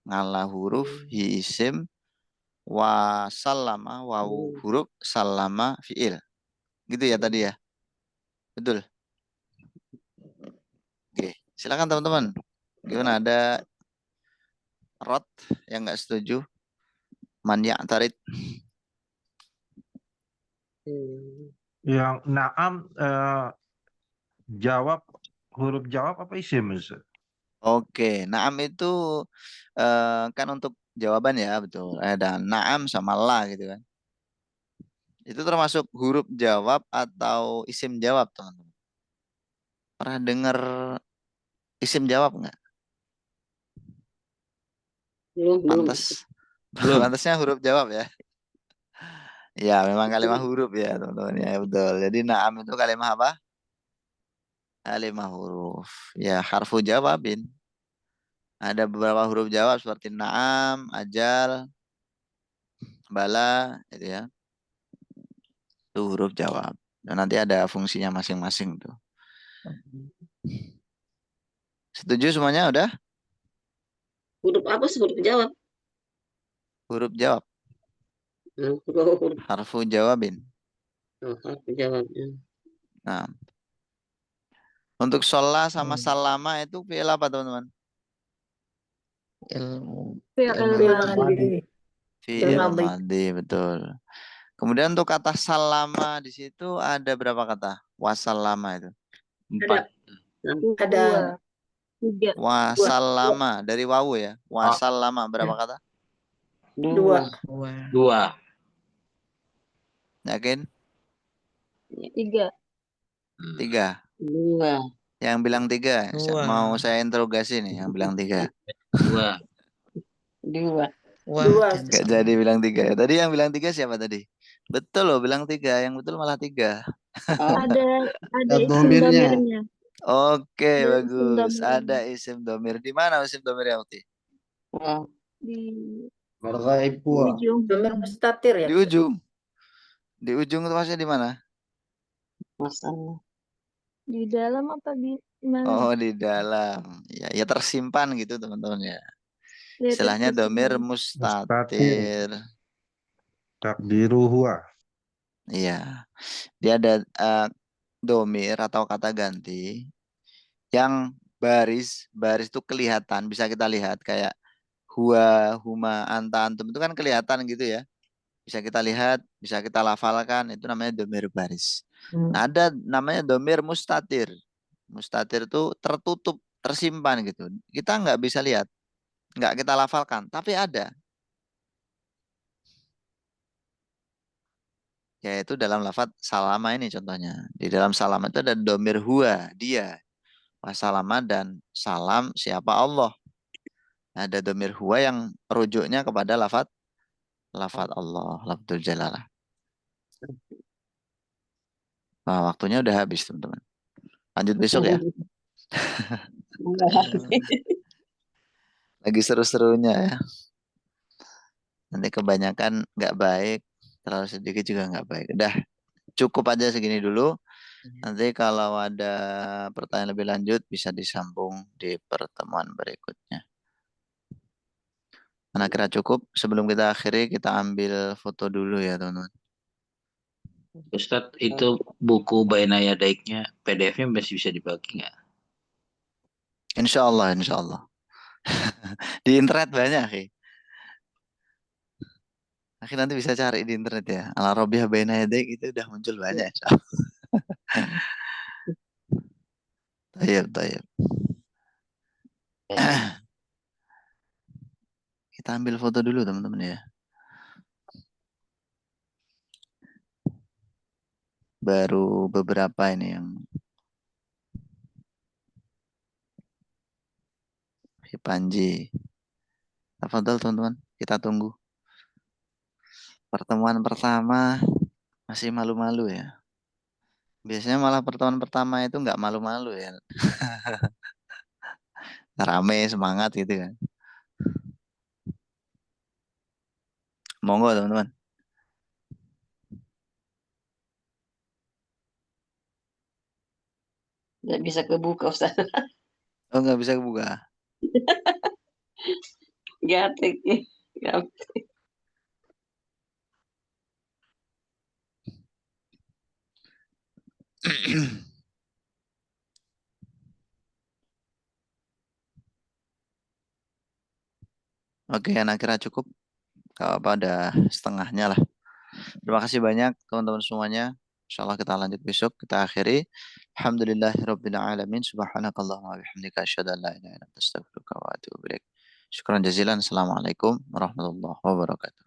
Ngalah huruf, hi isim, wa sallama, wawu huruf, sallama fi'il. Gitu ya tadi ya. Betul. Oke, silakan teman-teman. Gimana, ada rot yang nggak setuju? Man ya'tarid. Yang naam jawab huruf jawab apa isim Ustaz? Oke, naam itu kan untuk jawaban ya, betul. Dan naam sama la gitu kan. Itu termasuk huruf jawab atau isim jawab, teman-teman? Pernah dengar isim jawab nggak? Belum. Pantas. Pantasnya huruf jawab ya. Ya, memang kalimat huruf ya, teman-teman ya, betul. Jadi naam itu kalimat apa? Kalimat huruf. Ya, harfu jawabin. Ada beberapa huruf jawab seperti naam, ajal, bala, gitu ya. Itu huruf jawab. Dan nanti ada fungsinya masing-masing tuh. Setuju semuanya udah? Huruf apa sih huruf jawab? Huruf jawab. Harfu jawabin. Harfu jawabnya. Nah, untuk sholat sama salama itu fi'il apa teman-teman? Ilmu. Fi'il madhi. Fi'il madhi. madhi, betul. Kemudian untuk kata salama di situ ada berapa kata? Wasalama itu. 4. Ada 3. Wasalama dari wawu ya. Wasalama berapa kata? 2. 2. Yakin? 3. 3. 2. Yang bilang 3. Dua. Mau saya interogasi nih yang bilang 3. 2. 2. Dua. Gak jadi bilang 3. Tadi yang bilang 3 siapa tadi? Betul loh bilang 3. Yang betul malah 3. Ada isim domirnya. domirnya. Oke, Ada isim bagus. domir. Ada isim domir. Di mana isim domir ya, Ukti? Di Marghaibua. ujung. Domir mustatir ya. Di ujung. Di ujung itu maksudnya di mana? Masalah. Di dalam apa di mana? Oh, di dalam. Ya, ya tersimpan gitu teman-teman ya. Ya, Istilahnya tersimpan. domir mustatir. Takdiru huwa. Iya. Dia ada domir atau kata ganti yang baris itu kelihatan, bisa kita lihat kayak huwa, huma, anta, antum itu kan kelihatan gitu ya. Bisa kita lihat, bisa kita lafalkan, itu namanya domir baris. Nah, ada namanya domir mustatir. Mustatir itu tertutup, tersimpan gitu. Kita nggak bisa lihat, nggak kita lafalkan, tapi ada. Yaitu dalam lafaz salama ini contohnya. Di dalam salama itu ada domir huwa, dia. Wassalama dan salam siapa Allah. Ada domir huwa yang rujuknya kepada lafaz Allah, lafzul jalalah. Nah, waktunya udah habis teman-teman. Lanjut besok ya. Lagi seru-serunya ya. Nanti kebanyakan nggak baik, terlalu sedikit juga nggak baik. Udah cukup aja segini dulu. Nanti kalau ada pertanyaan lebih lanjut bisa disambung di pertemuan berikutnya. Nah, kira cukup. Sebelum kita akhiri, kita ambil foto dulu ya teman-teman. Ustadz, itu buku Bainaya Daiknya PDF-nya masih bisa dibagi nggak? Insya Allah, insya Allah. Di internet banyak, Ki. Akhirnya nanti bisa cari di internet ya. Al-Arabiah Bainaya Daik itu udah muncul banyak. Tayyib. Kita ambil foto dulu teman-teman ya. Baru beberapa ini yang Panji. Tafadhol teman-teman, kita tunggu. Pertemuan pertama masih malu-malu ya. Biasanya malah pertemuan pertama itu nggak malu-malu ya. Rame, semangat gitu kan. Monggo teman-teman. Nggak bisa kebuka Ustaz. Oh, nggak bisa kebuka. Gatek. Oke, anak kira cukup. Kalau apa ada setengahnya lah. Terima kasih banyak teman-teman semuanya. Insyaallah kita lanjut besok. Kita akhiri. Alhamdulillahirabbil alamin. Subhanakallahumma wa bihamdika asyhadu an la ilaha illa anta astaghfiruka wa atubu ilaik. Syukran jazilan. Assalamualaikum warahmatullahi wabarakatuh.